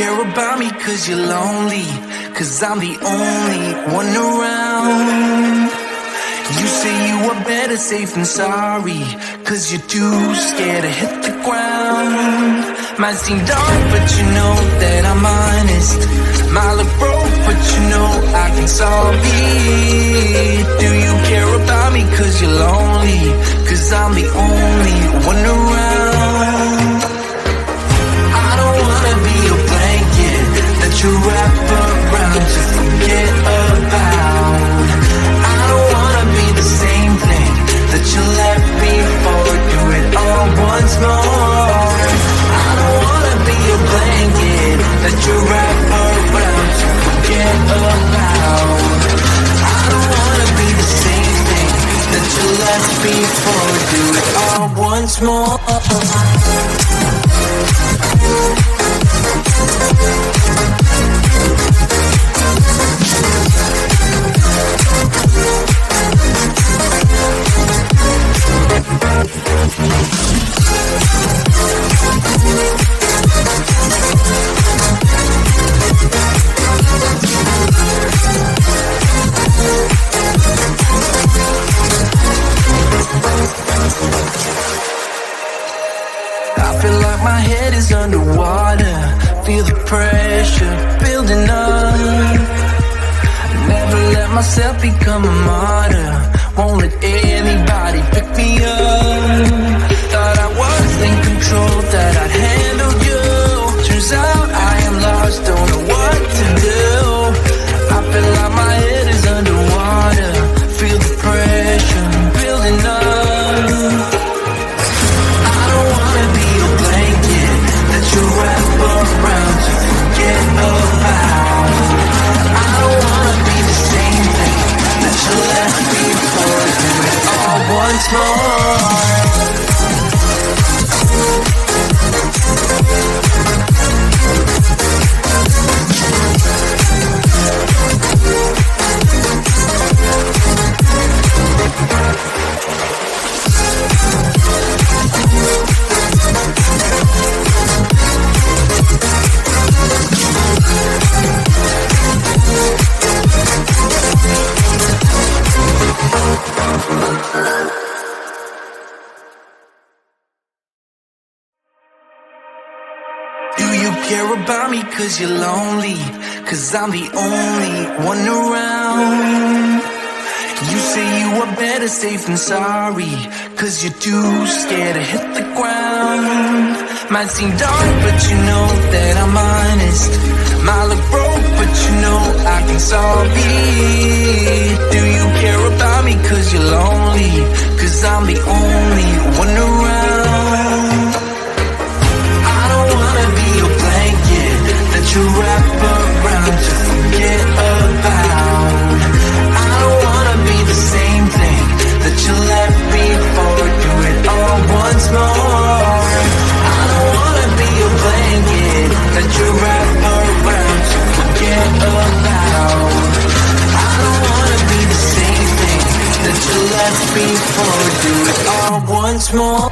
care about me cause you're lonely, cause I'm the only one around. You say you are better safe than sorry, cause you're too scared to hit the ground. Might seem dark but you know that I'm honest. Might look broke but you know I can solve it. Do you care about me cause you're lonely, cause I'm the only one around. I don't wanna be a blanket that you wrap around to forget about. I don't wanna be the same thing that you left before. Do it all once more. I don't wanna be a blanket that you wrap around to forget about. I don't wanna be the same thing that you left before. Do it all once more. I feel like my head is underwater. Feel the pressure building up. Never let myself become a martyr. Won't let anybody pick me up. Thought I was in control, that I'd handle you. Turns out I am lost, don't know what to do. I feel like my head is underwater. Feel the pressure building up. I don't wanna be a blanket that you wrap around to forget about. I don't wanna be the same thing that you left before. Do it all once more. Do you care about me cause you're lonely, cause I'm the only one around. You say you are better safe than sorry, cause you're too scared to hit the ground. Might seem dark but you know that I'm honest. Might look broke but you know I can solve it. Do you care about me cause you're lonely, cause I'm the only one around. I don't wanna be a blanket that you wrap around to forget about. I don't wanna be the same thing that you left before. Do it all once more. I don't wanna be a blanket that you wrap around to forget about. I don't wanna be the same thing that you left before. Do it all once more.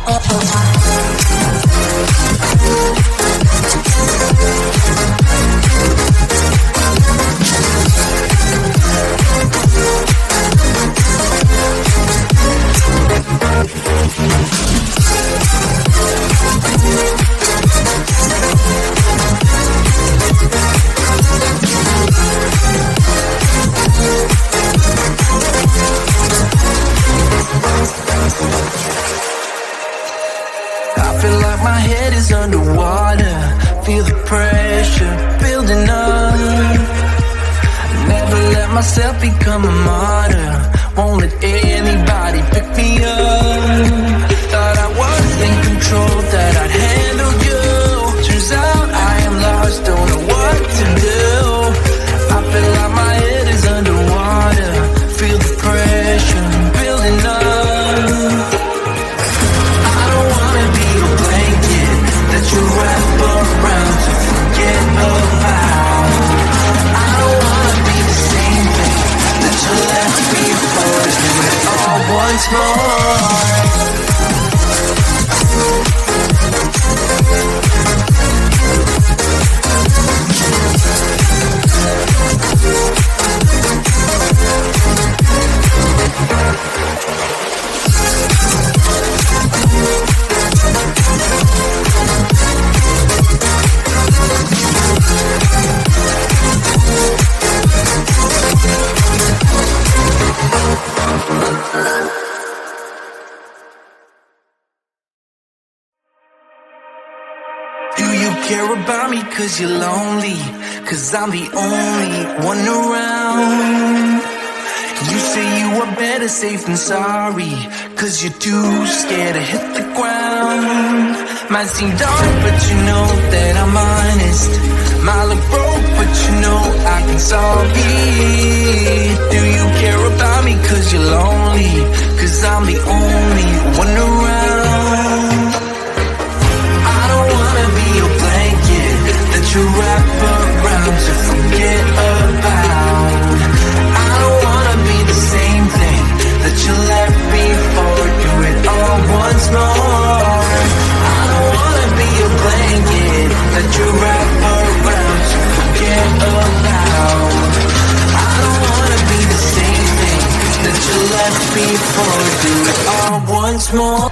I feel like my head is underwater. Feel the pressure building up. Never let myself become a martyr. Won't let anybody pick me up. Thought I was in control, that I'd handle you. Turns out I am lost, don't know what to do. I feel like my head is underwater. Feel the pressure building up. I don't wanna be a blanket that you wrap around to forget about. I don't wanna be the same thing that you left before. Do it all once more. cause you're lonely, cause I'm the only one around. You say you are better safe than sorry, cause you're too scared to hit the ground. Might seem dark, but you know that I'm honest. Might look broke, but you know I can solve it. Do you care about me cause you're lonely, cause I'm the only one around. I don't wanna be your blanket that you wrap around to forget about. I don't wanna be the same thing that you left before. Do it all once more. I don't wanna be your blanket that you wrap around to forget about. I don't wanna be the same thing that you left before. Do it all once more.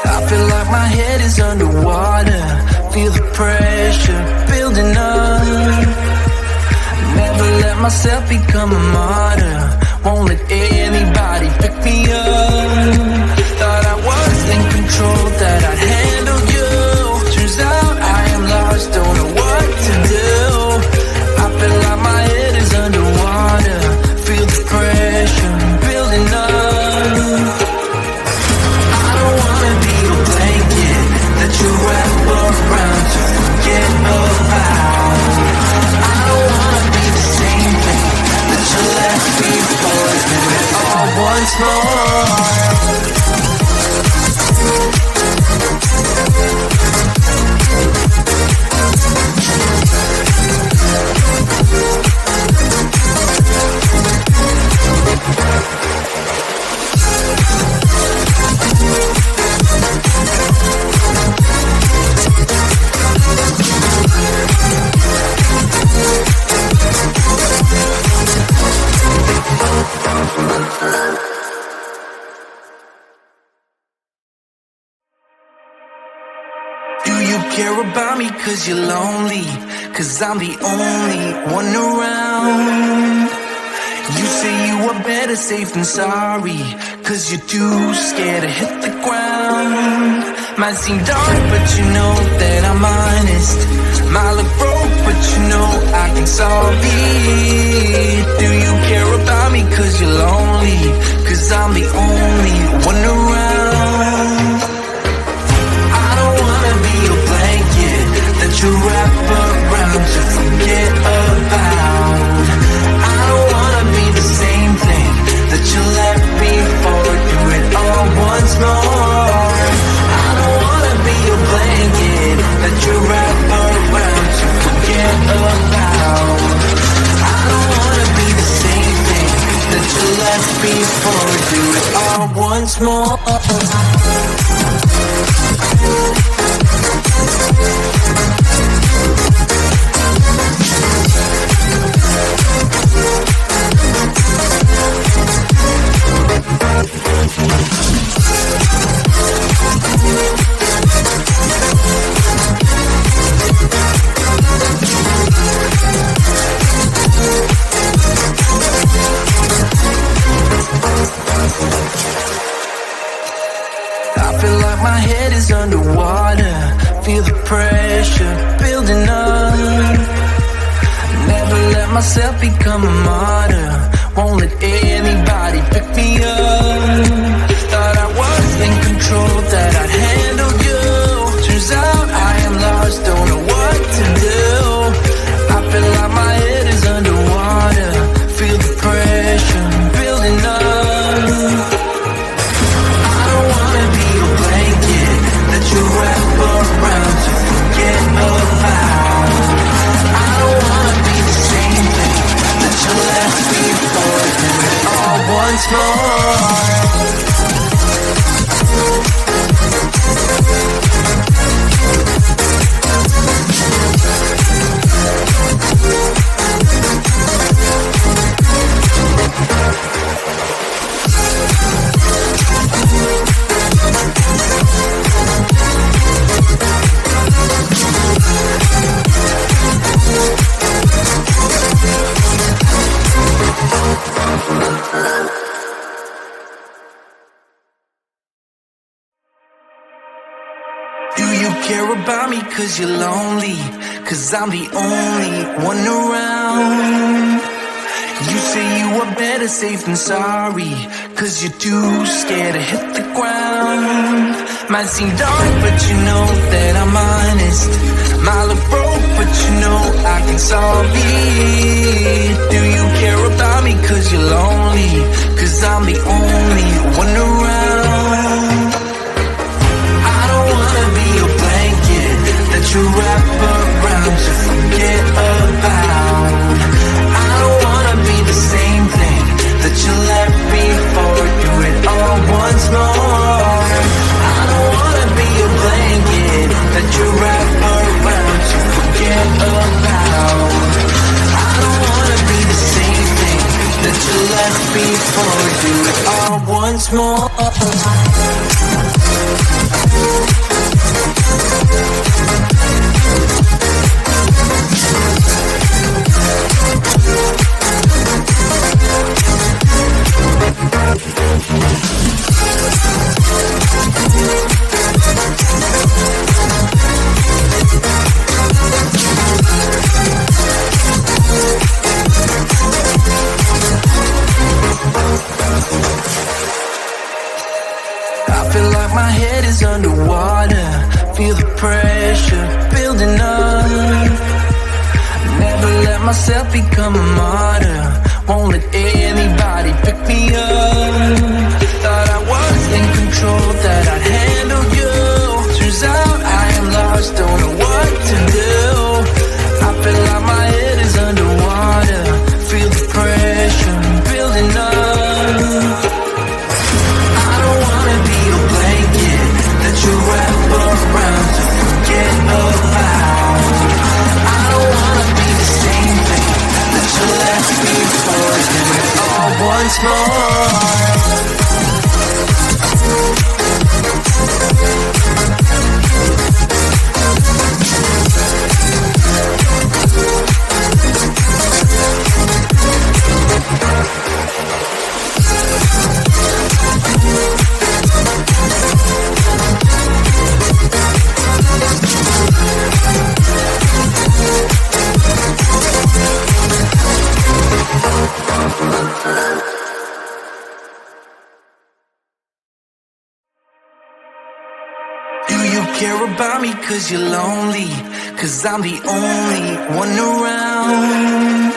I feel like my head is underwater. Feel the pressure building up. Never let myself become a martyr. Won't let anybody pick me up. Thought I was in control, that I'd handle you. Turns out I am lost, don't know what to do. I feel like my head is underwater. Feel the pressure building up. I don't wanna be your blanket that you wrap around to forget about. I don't wanna be the same thing that you left before. Do it all once more. Care about me cause you're lonely, cause I'm the only one around. You say you are better safe than sorry, cause you're too scared to hit the ground. Might seem dark, but you know that I'm honest. Might look broke, but you know I can solve it. Do you care about me cause you're lonely, cause I'm the only one around. I don't wanna be your blanket that you wrap around to forget about. I don't wanna be the same thing that you left before. Do it all once more. I don't wanna be your blanket that you wrap around to forget about. I don't wanna be the same thing that you left before. Do it all once more. I feel like my head is underwater. Feel the pressure building up. Never let myself become a martyr. Won't let anybody pick me up. Thought I was in control, that I'd handle you. Turns out I am lost, don't know what to do. I feel like my head is underwater. Feel the pressure building up. I don't wanna be your blanket that you wrap around to forget about. I don't wanna be the same thing that you left before. Do it all once more. care about me cause you're lonely, cause I'm the only one around. You say you are better safe than sorry, cause you're too scared to hit the ground. Might seem dark but you know that I'm honest. Might look broke but you know I can solve it. Do you care about me cause you're lonely, cause I'm the only one around. I don't wanna be your blanket that you wrap around to forget about. I don't wanna be the same thing that you left before. Do it all once more. I don't wanna be your blanket that you wrap around to forget about. I don't wanna be the same thing that you left before. Do it all once more. My head is underwater, feel the pressure building up. Never let myself become a martyr, won't let anybody pick me up. Thought I was in control, that I'd handle you. Turns out I am lost, don't know what to do. I feel like my head is underwater, feel the pressure building up. I don't wanna be your blanket that you wrap around to forget about. I don't wanna be the same thing that you left before. Do it all once more. Care about me cause you're lonely, cause I'm the only one around.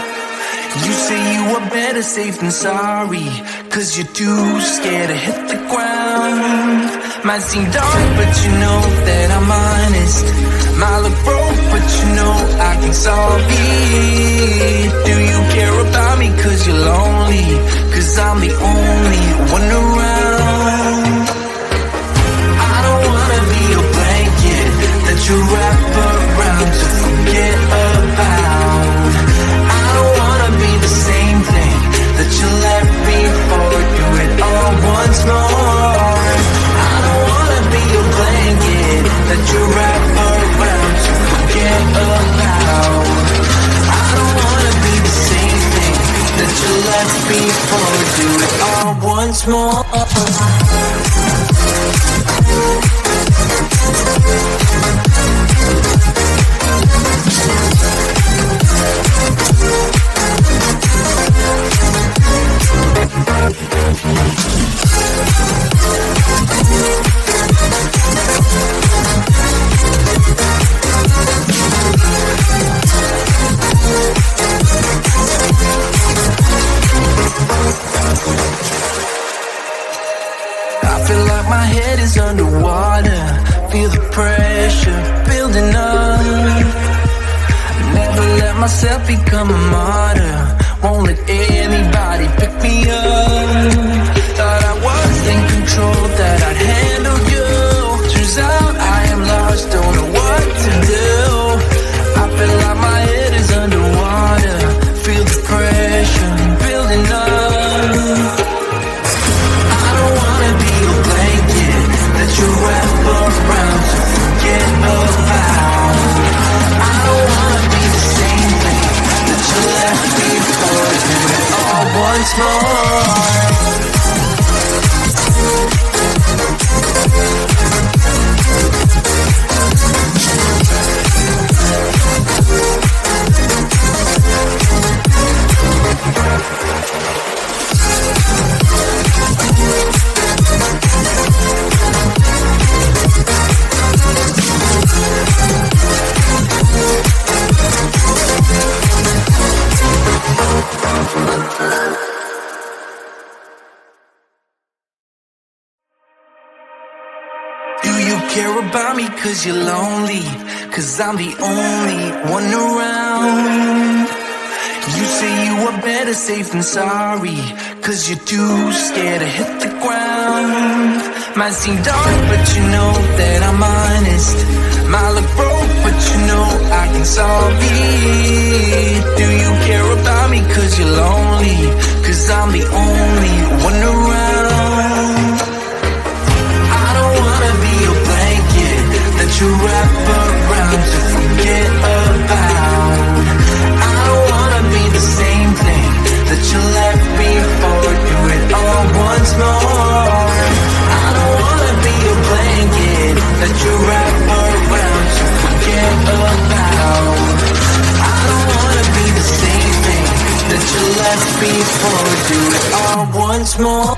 You say you are better safe than sorry, cause you're too scared to hit the ground. Might seem dark but you know that I'm honest. Might look broke but you know I can solve it. Do you care about me cause you're lonely, cause I'm the only one around. I don't wanna be your blanket that you wrap around to forget about. I don't wanna be the same thing that you left before. Do it all once more. I don't wanna be your blanket that you wrap around to forget about. I don't wanna be the same thing that you left before. Do it all once more. I feel like my head is underwater, feel the pressure building up. Never let myself become a martyr, won't let anybody pick me up. Thought I was in control, that I'd handle you. Turns out I am lost, don't know what to do. I feel like my head is underwater, feel the pressure building up. I don't wanna be your blanket that you wrap around to forget about. I don't wanna be the same thing that you left before. Do it all once more. care about me cause you're lonely, cause I'm the only one around. You say you are better safe than sorry, cause you're too scared to hit the ground. Might seem dark but you know that I'm honest. Might look broke but you know I can solve it. Do you care about me cause you're lonely, cause I'm the only one around. I don't wanna be a blanket that you wrap around to forget about. I don't wanna be the same thing that you left before. Do it all once more. I don't wanna be a blanket that you wrap around to forget about. I don't wanna be the same thing that you left before. Do it all once more.